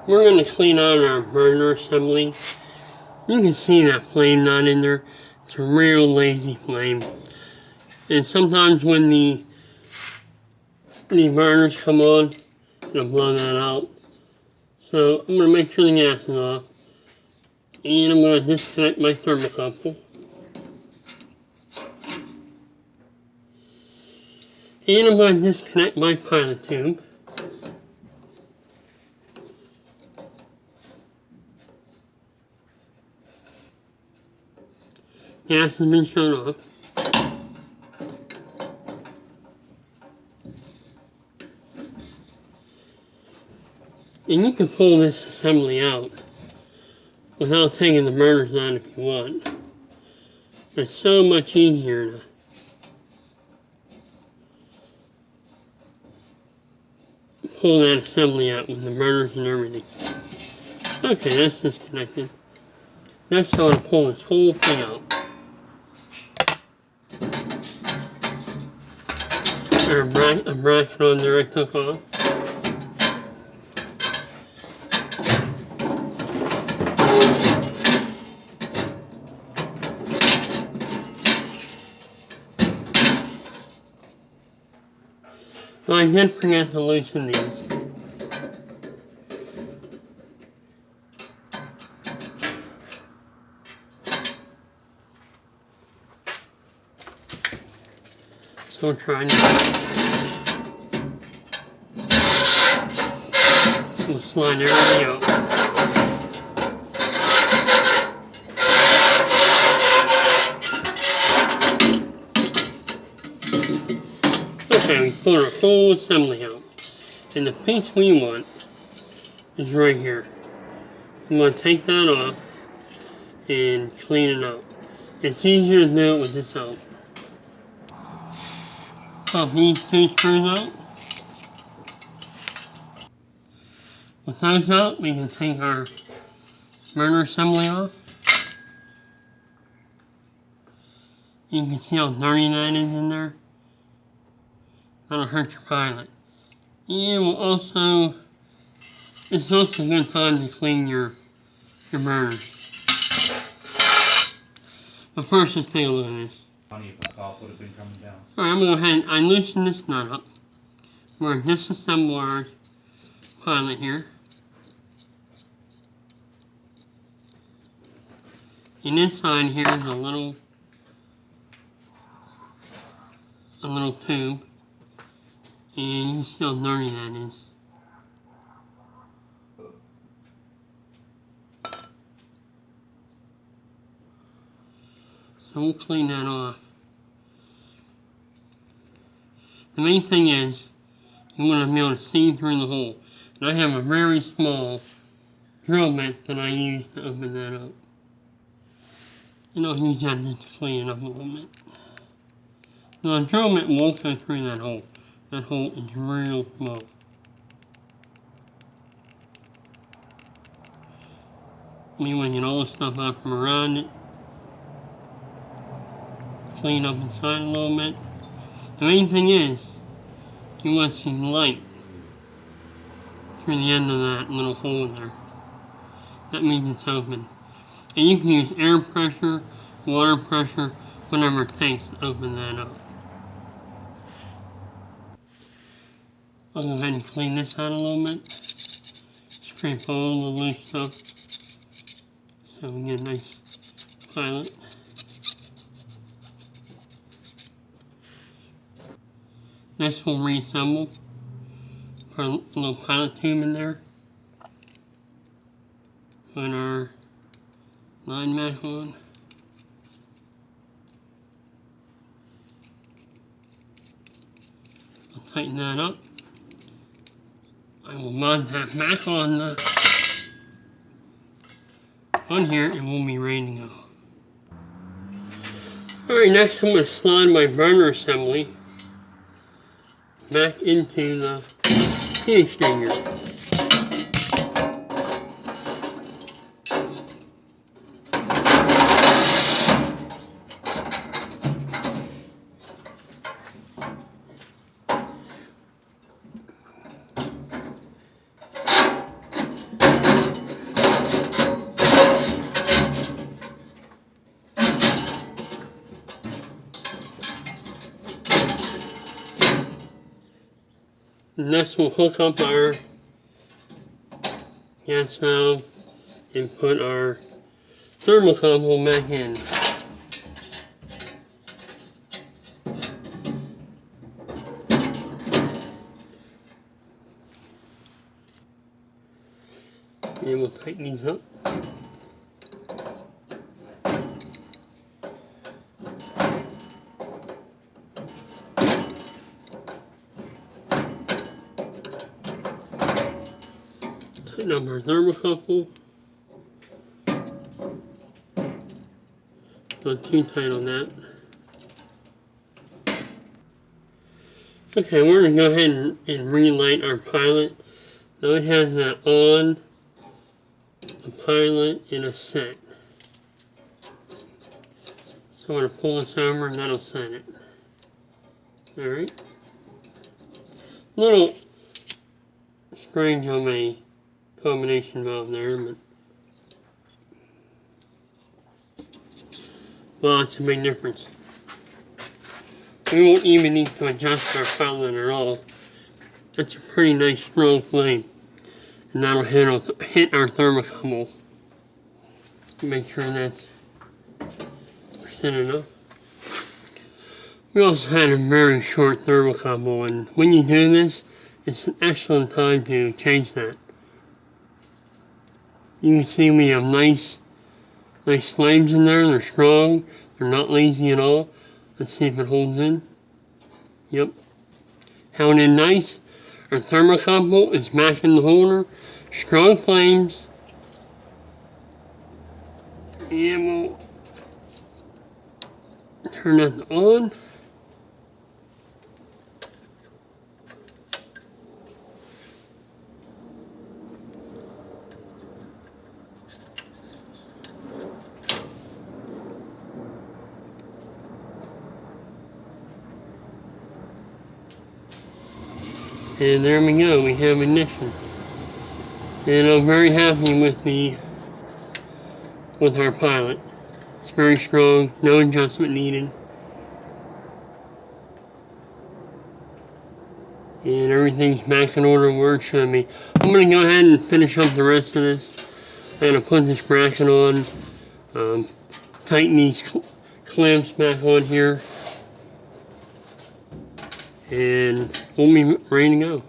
we're going to clean out our burner assembly. You can see that flame not in there. It's a real lazy flame. And sometimes when the burners come on, it'll blow that out. So I'm going to make sure the gas is off. And I'm going to disconnect my thermocouple. And I'm going to disconnect my pilot tube. Gas has been shut off. And you can pull this assembly out without taking the burners out if you want. It's so much easier to pull that assembly out with the burners and everything. Okay, that's disconnected. Next I want to pull this whole thing out. There's a bracket on there I took off. Well, I did forget to loosen these. So we're trying to we'll slide everything out. Okay, we pulled our whole assembly out. And the piece we want is right here. I'm going to take that off and clean it out. It's easier to do it with this out. Pop these two screws out. With those out, we can take our burner assembly off. You can see how dirty that is in there. That'll hurt your pilot. And will also, it's also a good time to clean your burners. But first, let's take a look at this. Funny if a cop would have been coming down. Alright, I'm going to go ahead and loosen this nut up. We're going to disassemble our pilot here. And inside here is a little tube. And you can see how dirty that is. So we'll clean that off. The main thing is, you want to be able to see through the hole. And I have a very small drill bit that I use to open that up. And I'll use that just to clean it up a little bit. Now the drill bit won't go through that hole. That hole is real small. We want to get all the stuff out from around it. Clean up inside a little bit. The main thing is, you want to see light through the end of that little hole there. That means it's open. And you can use air pressure, water pressure, whatever it takes to open that up. I'll go ahead and clean this out a little bit. Scrape all the loose stuff so we get a nice pilot. Next we'll reassemble. Put a little pilot tube in there. Put our line back on. I'll tighten that up. I will mount that back on here and we'll be ready to go. Alright, next I'm going to slide my burner assembly back into the heat exchanger. Next we'll hook up our gas valve and put our thermocouple back in. And we'll tighten these up. Tighten up our thermocouple. Not too tight on that. Okay, we're going to go ahead and relight our pilot. Now it has that on, a pilot, and a set. So I'm going to pull this over and that'll set it. Alright. Little strange on my combination valve there, but well, it's a big difference. We won't even need to adjust our pilot at all. That's a pretty nice strong flame. And that'll hit our thermocouple. Make sure that's percent enough. We also had a very short thermocouple, and when you do this, it's an excellent time to change that. You can see we have nice flames in there. They're strong. They're not lazy at all. Let's see if it holds in. Yep. Held in nice. Our thermocouple is back in the holder. Strong flames. And we'll turn that on. And there we go, we have ignition. And I'm very happy with our pilot. It's very strong, no adjustment needed. And everything's back in order where it should be. I'm going to go ahead and finish up the rest of this. I'm going to put this bracket on, tighten these clamps back on here, and we'll be ready to go.